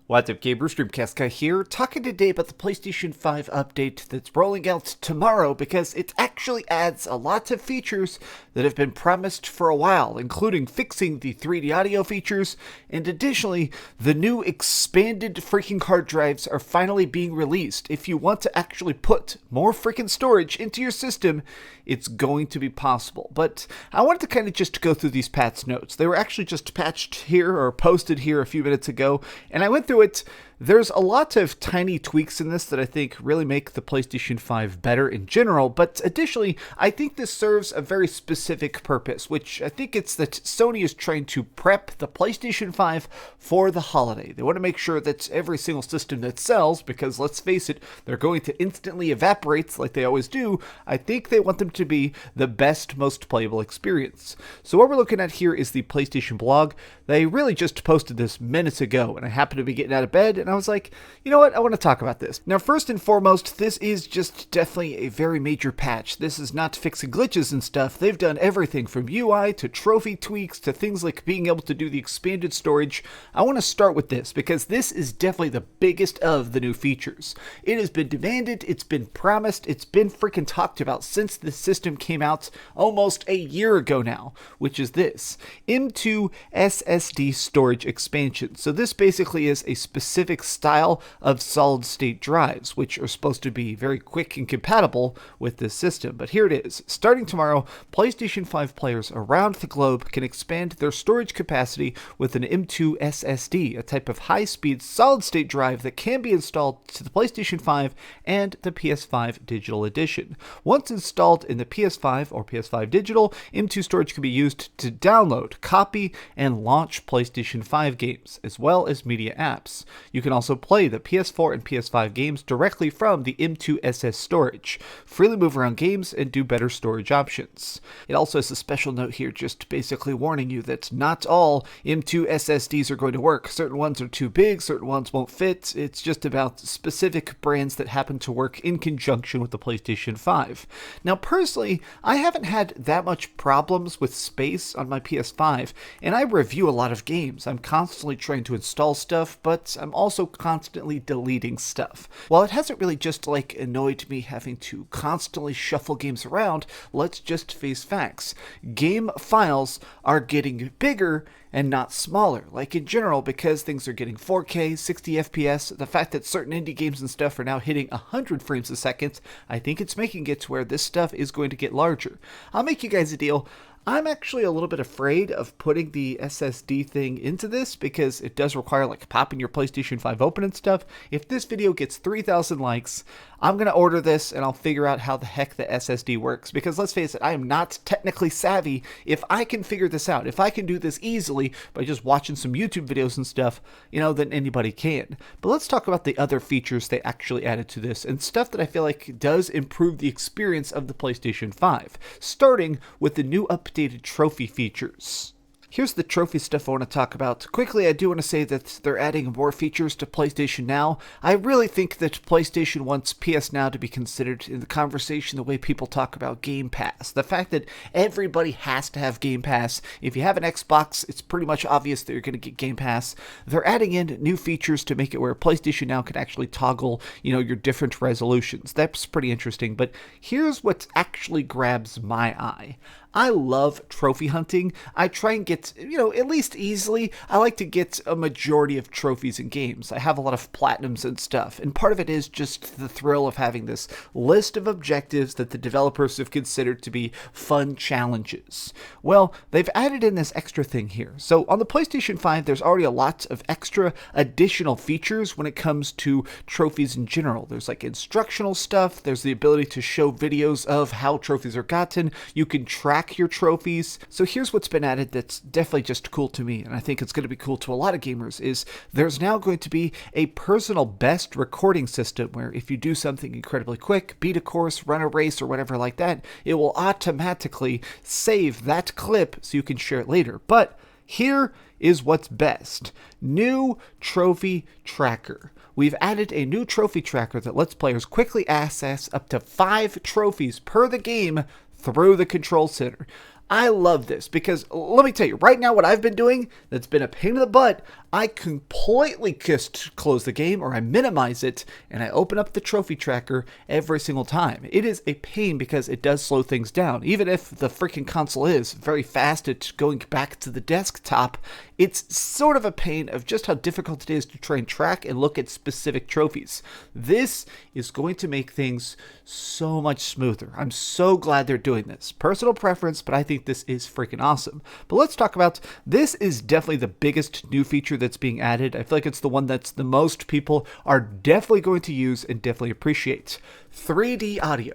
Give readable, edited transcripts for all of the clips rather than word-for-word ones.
What's up, gamers? Dreamcastguy here, talking today about the PlayStation 5 update that's rolling out tomorrow because it actually adds a lot of features that have been promised for a while, including fixing the 3D audio features, and additionally, the new expanded freaking hard drives are finally being released. If you want to actually put more freaking storage into your system, it's going to be possible. But I wanted to kind of just go through these patch notes. They were actually just patched here or posted here a few minutes ago, and I went through it. There's a lot of tiny tweaks in this that I think really make the PlayStation 5 better in general, but additionally, I think this serves a very specific purpose, which I think it's that Sony is trying to prep the PlayStation 5 for the holiday. They want to make sure that every single system that sells, because let's face it, they're going to instantly evaporate like they always do. I think they want them to be the best, most playable experience. So what we're looking at here is the PlayStation blog. They really just posted this minutes ago, and I happened to be getting out of bed, and I was like, you know what, I want to talk about this. Now, first and foremost, this is just definitely a very major patch. This is not fixing glitches and stuff. They've done everything from UI to trophy tweaks to things like being able to do the expanded storage. I want to start with this because this is definitely the biggest of the new features. It has been demanded, it's been promised, it's been freaking talked about since the system came out almost a year ago now, which is this M.2 SSD storage expansion. So this basically is a specific style of solid-state drives, which are supposed to be very quick and compatible with this system. But here it is. Starting tomorrow, PlayStation 5 players around the globe can expand their storage capacity with an M.2 SSD, a type of high-speed solid-state drive that can be installed to the PlayStation 5 and the PS5 Digital Edition. Once installed in the PS5 or PS5 Digital, M.2 storage can be used to download, copy, and launch PlayStation 5 games, as well as media apps. You can also play the PS4 and PS5 games directly from the M.2 SS storage, freely move around games, and do better storage options. It also has a special note here just basically warning you that not all M.2 SSDs are going to work. Certain ones are too big, certain ones won't fit. It's just about specific brands that happen to work in conjunction with the PlayStation 5. Now, personally, I haven't had that much problems with space on my PS5, and I review a lot of games. I'm constantly trying to install stuff, but I'm also constantly deleting stuff. While it hasn't really just annoyed me having to constantly shuffle games around, let's just face facts. Game files are getting bigger and not smaller. In general, because things are getting 4K, 60 FPS, the fact that certain indie games and stuff are now hitting 100 frames a second, I think it's making it to where this stuff is going to get larger. I'll make you guys a deal. I'm actually a little bit afraid of putting the SSD thing into this because it does require popping your PlayStation 5 open and stuff. If this video gets 3,000 likes, I'm going to order this and I'll figure out how the heck the SSD works, because let's face it, I am not technically savvy. If I can figure this out, if I can do this easily by just watching some YouTube videos and stuff, then anybody can. But let's talk about the other features they actually added to this and stuff that I feel like does improve the experience of the PlayStation 5, starting with the new updated trophy features. Here's the trophy stuff I want to talk about. Quickly, I do want to say that they're adding more features to PlayStation Now. I really think that PlayStation wants PS Now to be considered in the conversation the way people talk about Game Pass. The fact that everybody has to have Game Pass. If you have an Xbox, it's pretty much obvious that you're going to get Game Pass. They're adding in new features to make it where PlayStation Now can actually toggle, your different resolutions. That's pretty interesting, but here's what actually grabs my eye. I love trophy hunting. I try and get, at least easily, I like to get a majority of trophies in games. I have a lot of platinums and stuff, and part of it is just the thrill of having this list of objectives that the developers have considered to be fun challenges. Well, they've added in this extra thing here. So on the PlayStation 5, there's already a lot of extra additional features when it comes to trophies in general. There's instructional stuff, there's the ability to show videos of how trophies are gotten, you can track your trophies. So here's what's been added that's definitely just cool to me, and I think it's going to be cool to a lot of gamers, is there's now going to be a personal best recording system where if you do something incredibly quick, beat a course, run a race, or whatever like that, it will automatically save that clip so you can share it later. But here is what's best. New trophy tracker. We've added a new trophy tracker that lets players quickly access up to 5 trophies per the game through the control center. I love this because let me tell you, right now what I've been doing that's been a pain in the butt, I completely close the game, or I minimize it, and I open up the trophy tracker every single time. It is a pain because it does slow things down. Even if the freaking console is very fast at going back to the desktop, it's sort of a pain of just how difficult it is to try and track and look at specific trophies. This is going to make things so much smoother. I'm so glad they're doing this. Personal preference, but I think this is freaking awesome. But let's talk about, this is definitely the biggest new feature that's being added. I feel like it's the one that's the most people are definitely going to use and definitely appreciate. 3D audio.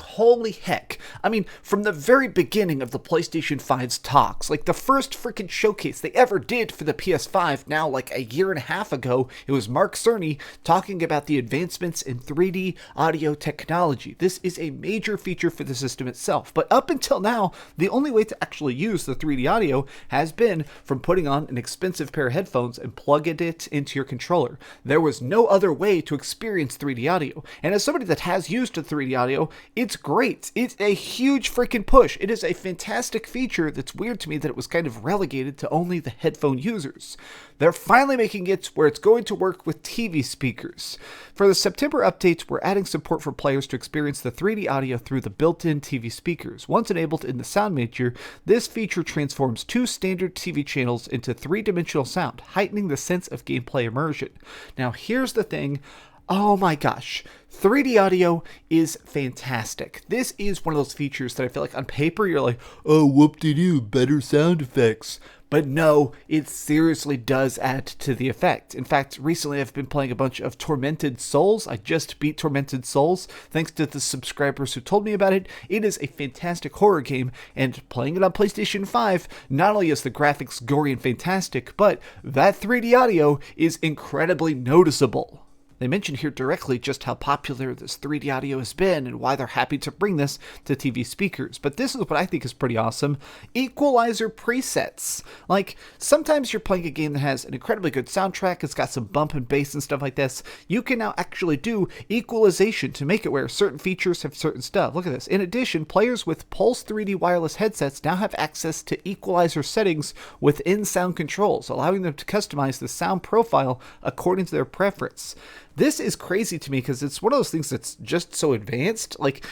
Holy heck. I mean, from the very beginning of the PlayStation 5's talks, like the first freaking showcase they ever did for the PS5, now like a year and a half ago, it was Mark Cerny talking about the advancements in 3D audio technology. This is a major feature for the system itself, but up until now, the only way to actually use the 3D audio has been from putting on an expensive pair of headphones and plugging it into your controller. There was no other way to experience 3D audio, and as somebody that has used the 3D audio, it's great. It's a huge freaking push. It is a fantastic feature that's weird to me that it was kind of relegated to only the headphone users. They're finally making it where it's going to work with TV speakers. For the September update, we're adding support for players to experience the 3D audio through the built-in TV speakers. Once enabled in the Sound Manager, this feature transforms two standard TV channels into three-dimensional sound, heightening the sense of gameplay immersion. Now, here's the thing. Oh my gosh, 3D audio is fantastic. This is one of those features that I feel like on paper you're like, oh, whoop-de-doo, better sound effects. But no, it seriously does add to the effect. In fact, recently I've been playing a bunch of Tormented Souls. I just beat Tormented Souls, thanks to the subscribers who told me about it. It is a fantastic horror game, and playing it on PlayStation 5, not only is the graphics gory and fantastic, but that 3D audio is incredibly noticeable. They mention here directly just how popular this 3D audio has been and why they're happy to bring this to TV speakers. But this is what I think is pretty awesome. Equalizer presets. Like, sometimes you're playing a game that has an incredibly good soundtrack, it's got some bump and bass and stuff like this. You can now actually do equalization to make it where certain features have certain stuff. Look at this. In addition, players with Pulse 3D wireless headsets now have access to equalizer settings within sound controls, allowing them to customize the sound profile according to their preference. This is crazy to me because it's one of those things that's just so advanced. Like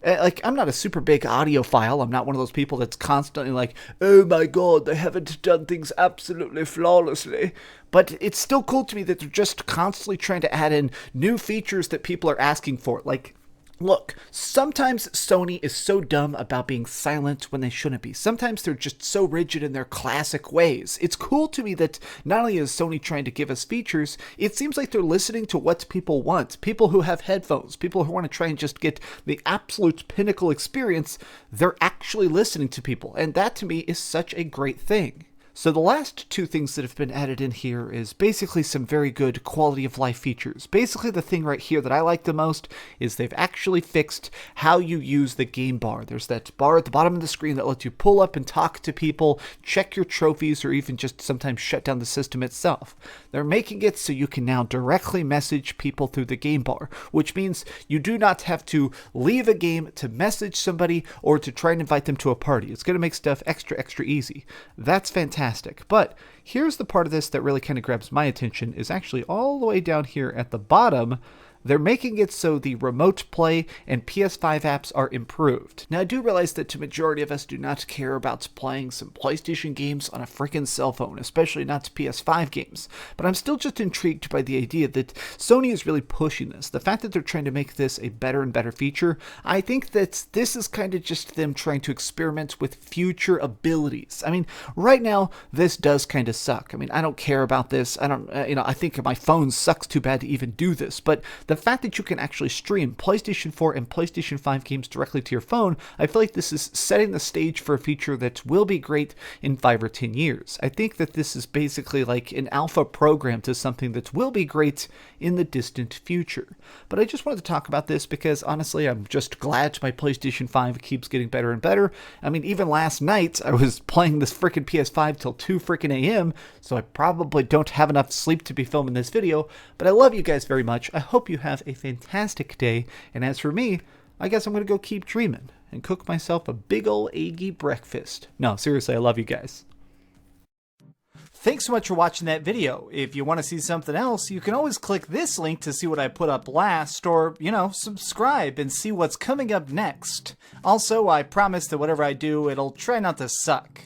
I'm not a super big audiophile. I'm not one of those people that's constantly like, oh my god, they haven't done things absolutely flawlessly. But it's still cool to me that they're just constantly trying to add in new features that people are asking for. Like, look, sometimes Sony is so dumb about being silent when they shouldn't be. Sometimes they're just so rigid in their classic ways. It's cool to me that not only is Sony trying to give us features, it seems like they're listening to what people want. People who have headphones, people who want to try and just get the absolute pinnacle experience, they're actually listening to people. And that to me is such a great thing. So the last two things that have been added in here is basically some very good quality of life features. Basically the thing right here that I like the most is they've actually fixed how you use the game bar. There's that bar at the bottom of the screen that lets you pull up and talk to people, check your trophies, or even just sometimes shut down the system itself. They're making it so you can now directly message people through the game bar, which means you do not have to leave a game to message somebody or to try and invite them to a party. It's going to make stuff extra easy. That's fantastic. But here's the part of this that really kind of grabs my attention is actually all the way down here at the bottom. They're making it so the remote play and PS5 apps are improved. Now, I do realize that the majority of us do not care about playing some PlayStation games on a freaking cell phone, especially not PS5 games. But I'm still just intrigued by the idea that Sony is really pushing this. The fact that they're trying to make this a better and better feature, I think that this is kind of just them trying to experiment with future abilities. I mean, right now, this does kind of suck. I mean, I don't care about this. I think my phone sucks too bad to even do this. But the fact that you can actually stream PlayStation 4 and PlayStation 5 games directly to your phone, I feel like this is setting the stage for a feature that will be great in 5 or 10 years. I think that this is basically like an alpha program to something that will be great in the distant future. But I just wanted to talk about this because honestly, I'm just glad my PlayStation 5 keeps getting better and better. I mean, even last night, I was playing this freaking PS5 till 2 freaking a.m., so I probably don't have enough sleep to be filming this video, but I love you guys very much. I hope you have a fantastic day, and as for me, I guess I'm gonna go keep dreaming and cook myself a big ol' eggy breakfast. No, seriously, I love you guys. Thanks so much for watching that video. If you want to see something else, you can always click this link to see what I put up last, or, subscribe and see what's coming up next. Also, I promise that whatever I do, it'll try not to suck.